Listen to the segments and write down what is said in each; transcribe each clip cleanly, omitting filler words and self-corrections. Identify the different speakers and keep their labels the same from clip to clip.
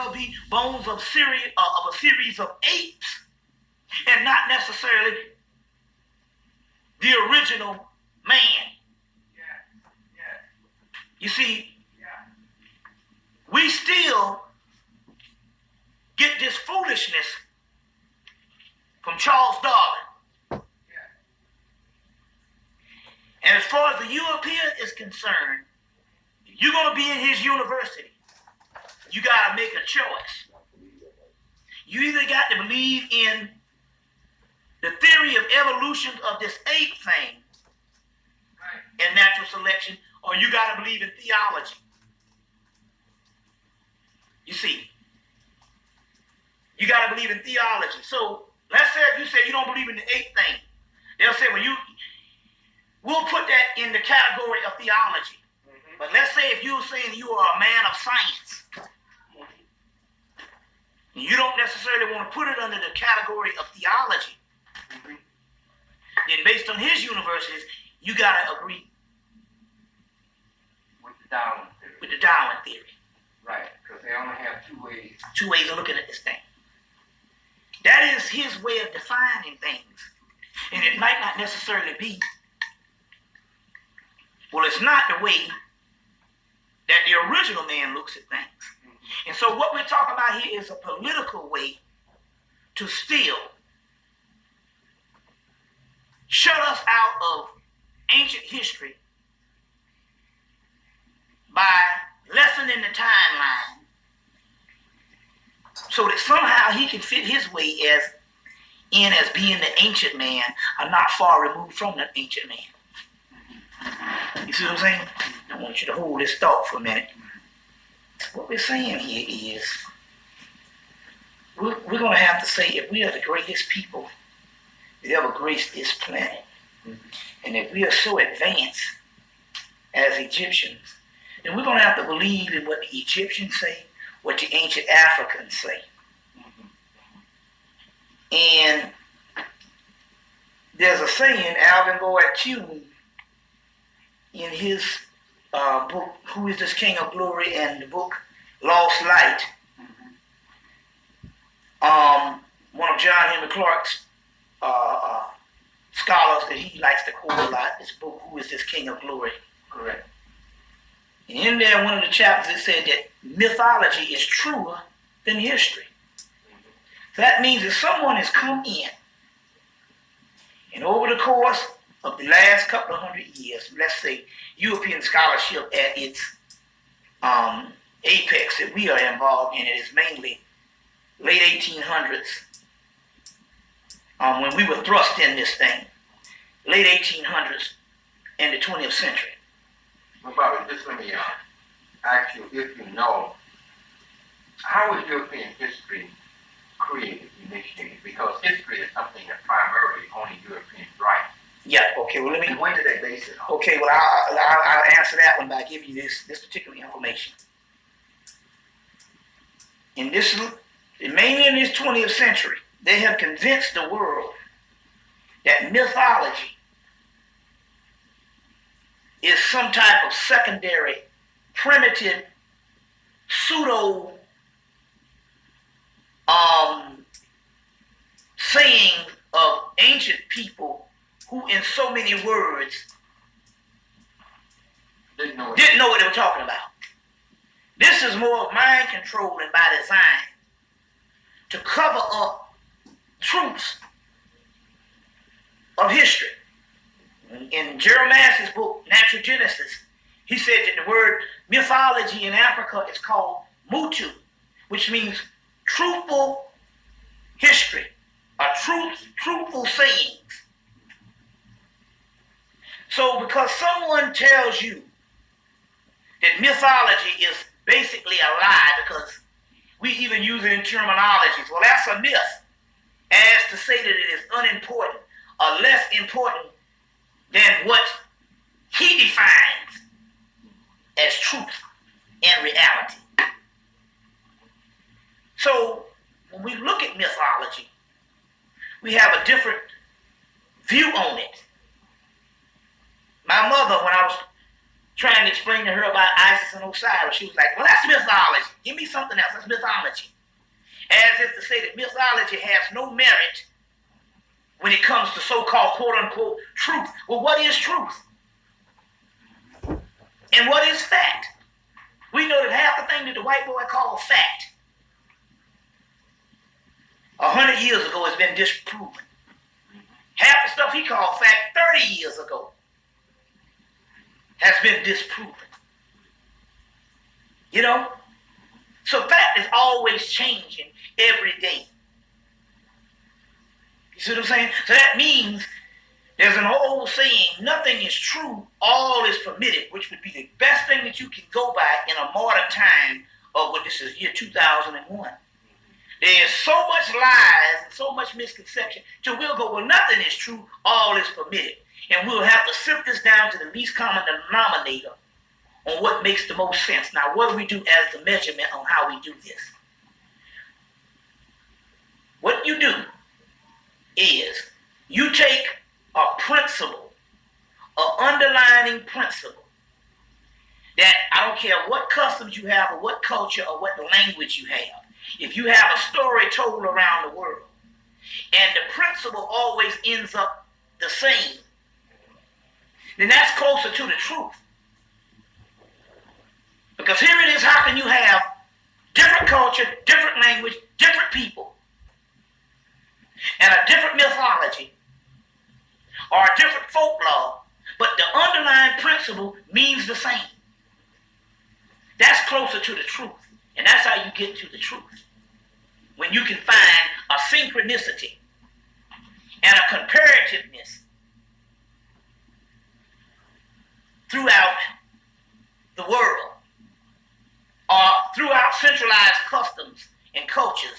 Speaker 1: well be bones of a series of apes, and not necessarily the original man. You see, we still get this foolishness from Charles Darwin. And as far as the European is concerned, if you're going to be in his university, you got to make a choice. You either got to believe in the theory of evolution of this ape thing and natural selection, or you got to believe in theology. You see, you got to believe in theology. So let's say if you say you don't believe in the ape thing, they'll say, well, we'll put that in the category of theology. But let's say if you're saying you are a man of science, you don't necessarily want to put it under the category of theology. Then based on his universities, you got to agree
Speaker 2: with the Darwin theory.
Speaker 1: With the Darwin theory.
Speaker 2: Right, because they only have two ways.
Speaker 1: Two ways of looking at this thing. That is his way of defining things. And it might not necessarily be, well, it's not the way that the original man looks at things. And so what we're talking about here is a political way to still shut us out of ancient history by lessening the timeline so that somehow he can fit his way as being the ancient man or not far removed from the ancient man. You see what I'm saying? I want you to hold this thought for a minute. What we're saying here is we're going to have to say if we are the greatest people that ever graced this planet, and if we are so advanced as Egyptians, then we're going to have to believe in what the Egyptians say, what the ancient Africans say. And there's a saying, Alvin Boyd in his book, Who is This King of Glory, and the book Lost Light, one of John Henry Clark's scholars that he likes to quote a lot, this book, Who is This King of Glory?
Speaker 2: Correct.
Speaker 1: And in there, one of the chapters, it said that mythology is truer than history. That means that someone has come in, and over the course of the last couple of 100 years, let's say European scholarship at its apex that we are involved in, it is mainly late 1800s, when we were thrust in this thing, late 1800s and the 20th century.
Speaker 2: Well, Bobby, just let me ask you, if you know, how was European history created, initiated? Because history is something that primarily only Europeans write.
Speaker 1: Yeah, okay, well, let me...
Speaker 2: And when did they base it on?
Speaker 1: Okay, well, I'll answer that one by giving you this particular information. Mainly in this 20th century, they have convinced the world that mythology is some type of secondary, primitive, pseudo saying of ancient people who in so many words didn't know what they were talking about. This is more of mind control and by design to cover up truths of history. In Jeremiah's book, Natural Genesis, he said that the word mythology in Africa is called mutu, which means truthful history, or truthful sayings. So because someone tells you that mythology is basically a lie, because we even use it in terminologies, well, that's a myth, as to say that it is unimportant or less important than what he defines as truth and reality. So when we look at mythology, we have a different view on it. My mother, when I was trying to explain to her about Isis and Osiris. She was like, well, that's mythology. Give me something else. That's mythology. As if to say that mythology has no merit when it comes to so-called quote-unquote truth. Well, what is truth? And what is fact? We know that half the thing that the white boy called fact 100 years ago has been disproven. Half the stuff he called fact 30 years ago has been disproven. You know? So fact is always changing every day. You see what I'm saying? So that means there's an old saying, nothing is true, all is permitted, which would be the best thing that you can go by in a modern time of what this is, year 2001. There's so much lies and so much misconception till we'll go, well, nothing is true, all is permitted. And we'll have to sift this down to the least common denominator on what makes the most sense. Now, what do we do as the measurement on how we do this? What you do is you take a principle, an underlining principle, that I don't care what customs you have or what culture or what language you have. If you have a story told around the world and the principle always ends up the same, then that's closer to the truth. Because here it is, how can you have different culture, different language, different people, and a different mythology, or a different folklore, but the underlying principle means the same? That's closer to the truth. And that's how you get to the truth. When you can find a synchronicity and a comparativeness throughout the world, or throughout centralized customs and cultures,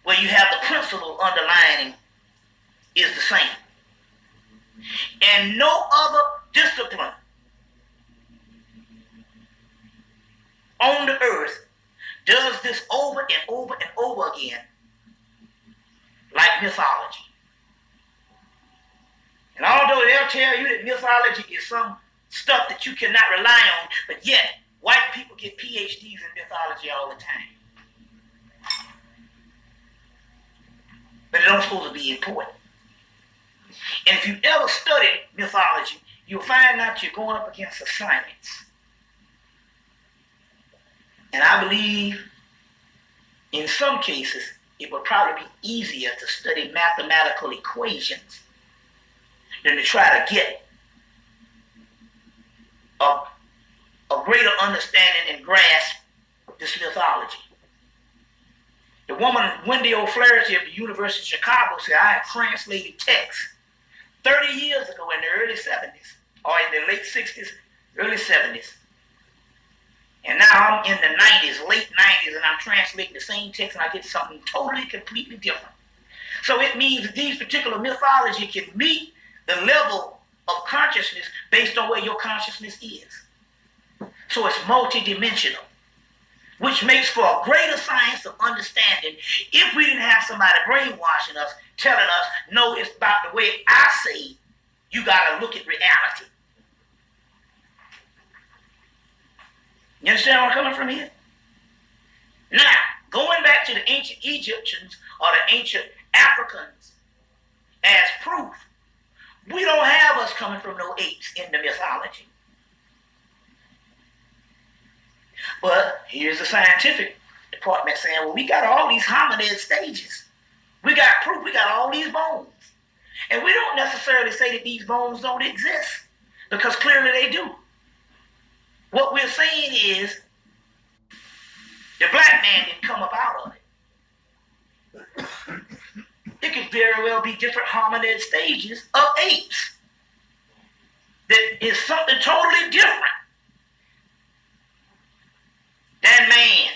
Speaker 1: where you have the principle underlining is the same. And no other discipline on the earth does this over and over and over again like mythology. And although they'll tell you that mythology is some stuff that you cannot rely on, but yet white people get PhDs in mythology all the time. But it don't supposed to be important. And if you ever study mythology, you'll find out you're going up against a science. And I believe in some cases it would probably be easier to study mathematical equations than to try to get a greater understanding and grasp this mythology. The woman, Wendy O'Flaherty of the University of Chicago, said, I have translated texts 30 years ago in the early 70s, or in the late 60s, early 70s. And now I'm in the 90s, late 90s, and I'm translating the same text and I get something totally, completely different. So it means that these particular mythology can meet the level of consciousness based on where your consciousness is. So it's multidimensional, which makes for a greater science of understanding if we didn't have somebody brainwashing us, telling us, no, it's about the way I say, you got to look at reality. You understand where I'm coming from here? Now, going back to the ancient Egyptians or the ancient Africans as proof, we don't have us coming from no apes in the mythology. But here's the scientific department saying, well, we got all these hominid stages. We got proof, we got all these bones. And we don't necessarily say that these bones don't exist, because clearly they do. What we're saying is the black man didn't come up out of it. It could very well be different hominid stages of apes that is something totally different than man.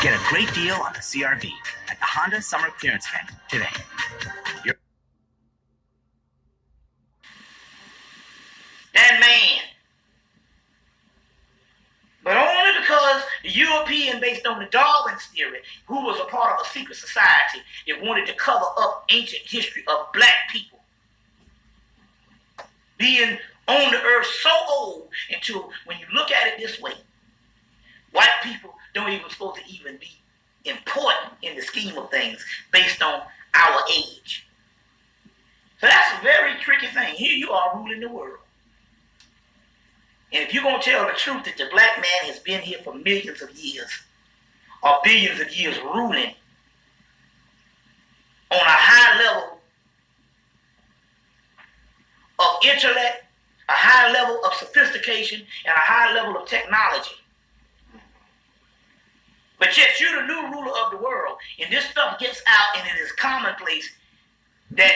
Speaker 3: Get a great deal on the CR-V at the Honda Summer Clearance Event today.
Speaker 1: Than man. But only because the The European, based on the Darwin's theory, who was a part of a secret society that wanted to cover up ancient history of black people being on the earth so old until, when you look at it this way, white people don't even supposed to even be important in the scheme of things based on our age. So that's a very tricky thing. Here you are ruling the world. And if you're going to tell the truth that the black man has been here for millions of years, or billions of years ruling on a high level of intellect, a high level of sophistication, and a high level of technology, but yet you're the new ruler of the world, and this stuff gets out and it is commonplace that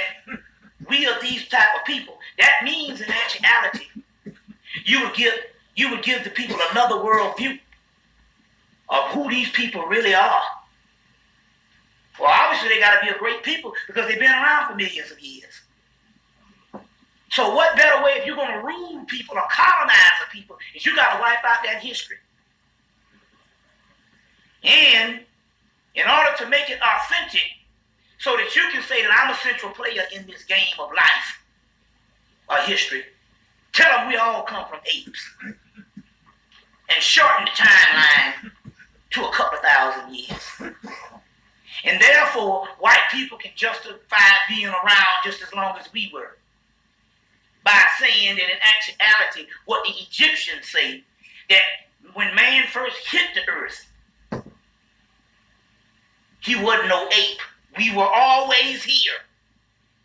Speaker 1: we are these type of people, that means in actuality you would give the people another world view of who these people really are. Well, obviously they got to be a great people because they've been around for millions of years. So what better way if you're going to rule people or colonize the people is you got to wipe out that history. And in order to make it authentic, so that you can say that I'm a central player in this game of life or history, tell them we all come from apes and shorten the timeline to a couple of thousand years. And therefore, white people can justify being around just as long as we were by saying that in actuality, what the Egyptians say, that when man first hit the earth, he wasn't no ape. We were always here.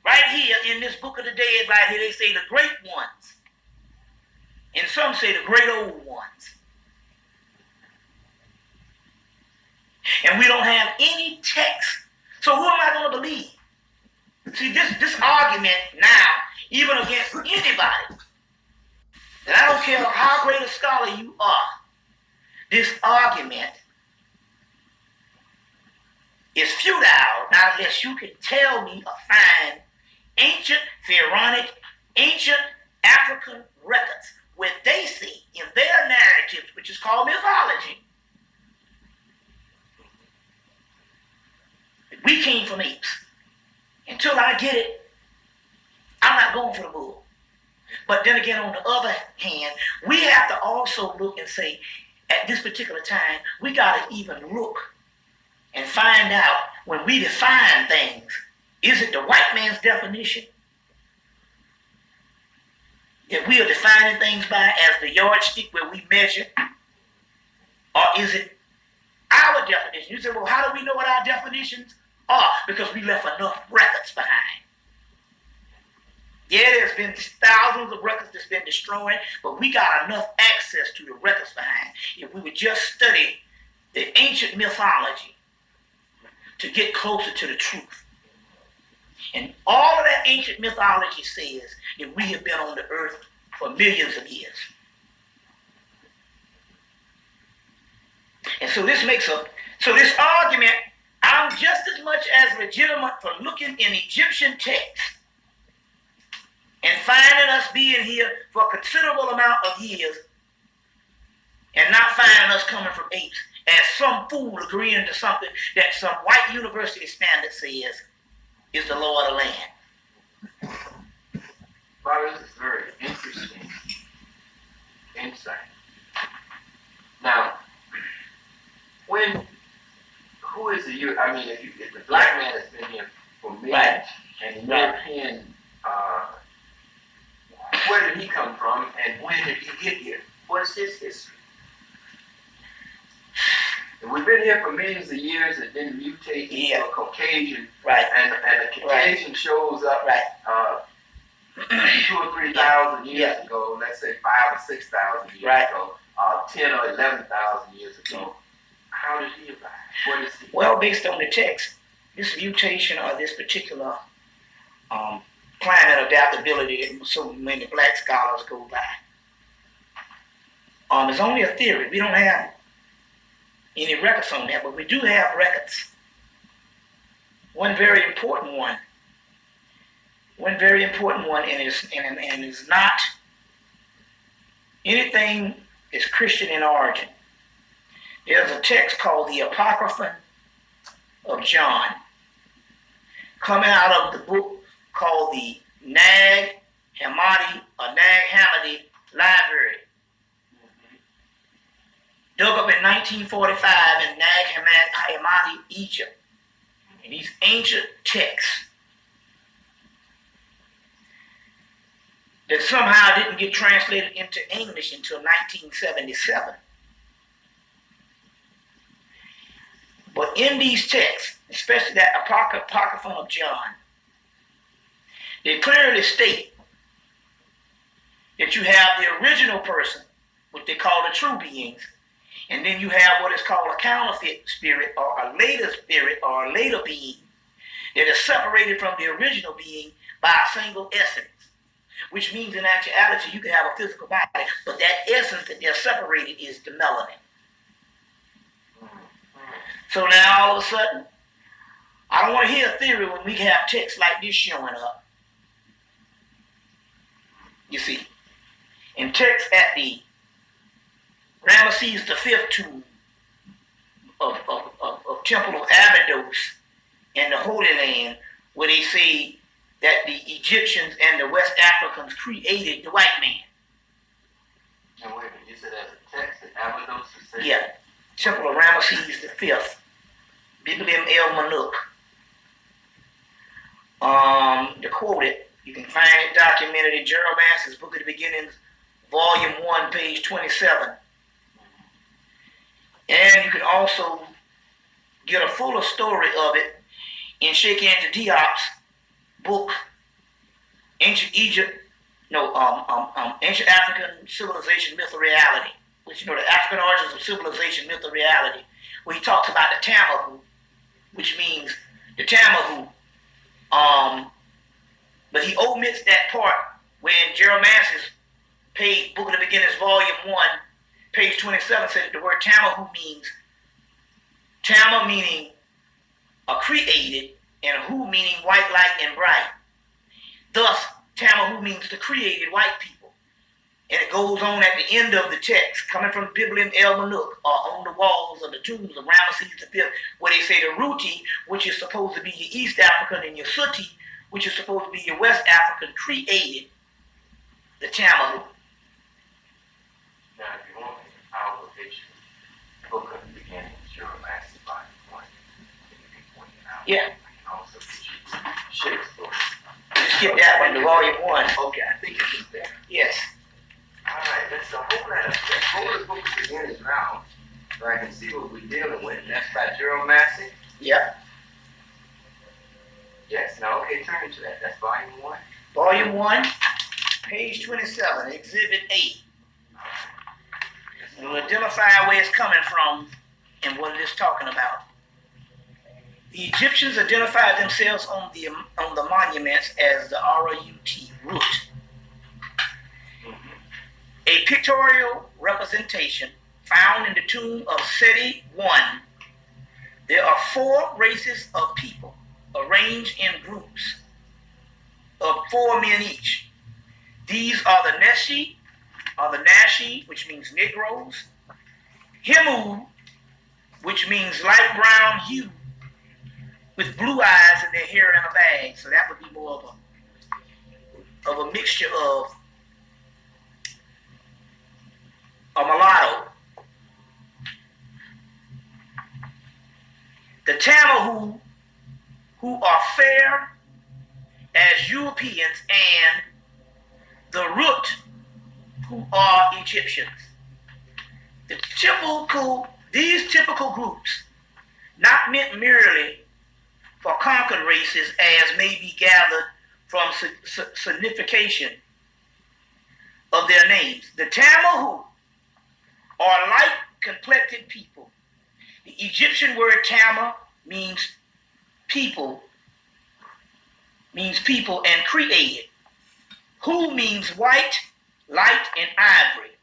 Speaker 1: Right here in this book of the dead, right here, they say the great ones. And some say the great old ones. And we don't have any text. So who am I going to believe? See, this argument now, even against anybody, and I don't care how great a scholar you are, this argument is futile not unless you can tell me or find ancient pharaonic, ancient African records where they see in their narratives, which is called mythology, that we came from apes. Until I get it, I'm not going for the bull. But then again, on the other hand, we have to also look and say, at this particular time, we got to even look and find out when we define things, is it the white man's definition that we are defining things by as the yardstick where we measure, or is it our definition? You say, well, how do we know what our definitions are? Because we left enough records behind. Yeah, there's been thousands of records that's been destroyed, but we got enough access to the records behind. If we would just study the ancient mythology to get closer to the truth. And all of that ancient mythology says that we have been on the earth for millions of years. And so this argument, I'm just as much as legitimate for looking in Egyptian texts and finding us being here for a considerable amount of years and not finding us coming from apes as some fool agreeing to something that some white university standard says is the law of the land.
Speaker 2: Well, this is very interesting insight. Now, who is if the black man has been here for millions, right, and the European, where did he come from and when did he get here? What's his history? And we've been here for millions of years and then mutate into a Caucasian,
Speaker 1: right,
Speaker 2: and the Caucasian shows up,
Speaker 1: right,
Speaker 2: 2,000 or 3,000 years ago, let's say 5,000 or 6,000 years ago, 10 or 11,000 years ago. How did he arrive? What is he?
Speaker 1: Well, based on the text, this mutation or this particular climate adaptability that so many black scholars go by is only a theory. We don't have any records on that, but we do have records. One very important one, and is not anything that's Christian in origin. There's a text called the Apocrypha of John, coming out of the book called the Nag Hammadi Library, dug up in 1945 in Nag Hammadi, Egypt. And these ancient texts that somehow didn't get translated into English until 1977. But in these texts, especially that Apocrypha of John, they clearly state that you have the original person, what they call the true beings, and then you have what is called a counterfeit spirit or a later spirit or a later being that is separated from the original being by a single essence, which means in actuality you can have a physical body, but that essence that they're separated is the melanin. So now all of a sudden, I don't want to hear a theory when we have texts like this showing up. You see, in text at the Ramesses V tomb of Temple of Abydos in the Holy Land, where they say that the Egyptians and the West Africans created the white man.
Speaker 2: Now wait a minute, you said as a text at Abydos?
Speaker 1: Yeah, Temple of Ramesses V, Biblium El Manuk. To quote it, you can find it documented in Gerald Massey's Book of the Beginnings, Volume 1, page 27. And you can also get a fuller story of it in Sheikh Anta Diop's book, Ancient African Civilization, Myth or Reality, which, the African Origins of Civilization, Myth or Reality, where he talks about the Tamahu, which means the Tamahu, but he omits that part when Gerald Massey's Book of the Beginnings, Volume 1, page 27, said that the word Tamahu means, Tama meaning created, and Hu meaning white, light, and bright. Thus, Tamahu means the created white people. And it goes on at the end of the text, coming from Biblium El Manuk, or on the walls of the tombs of Ramesses V, where they say the Ruti, which is supposed to be your East African, and your Suti, which is supposed to be your West African, created the Tamahu.
Speaker 2: Now, if you want me, I will get you the Book of the Beginnings, Gerald Massey, Volume 1.
Speaker 1: Yeah.
Speaker 2: I can also get you Shakespeare.
Speaker 1: Just get that one to Volume 1.
Speaker 2: Okay, I think it's there.
Speaker 1: Yes.
Speaker 2: All right, let's hold that up. Let's hold the Book of the Beginnings now, so I can see what we're dealing with. And that's by Gerald Massey?
Speaker 1: Yep.
Speaker 2: Yes. Now, okay, turn to that. That's Volume 1.
Speaker 1: Volume 1, page 27, Exhibit 8. And we'll identify where it's coming from and what it is talking about. The Egyptians identified themselves on the monuments as the R-U-T, root. A pictorial representation found in the tomb of Seti I. There are 4 races of people arranged in groups of 4 men each. These are the Nashi, which means Negroes, Hemu, which means light brown hue, with blue eyes and their hair in a bag. So that would be more of a mixture of a mulatto. The Tamahu, who are fair as Europeans, and the Rut, who are Egyptians. These typical groups, not meant merely for conquered races, as may be gathered from signification of their names. The Tamahu are light-complected people. The Egyptian word Tama means people, and created. Hu means white, light, and ivory.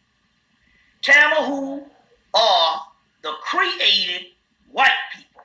Speaker 1: Tamahu are the created white people.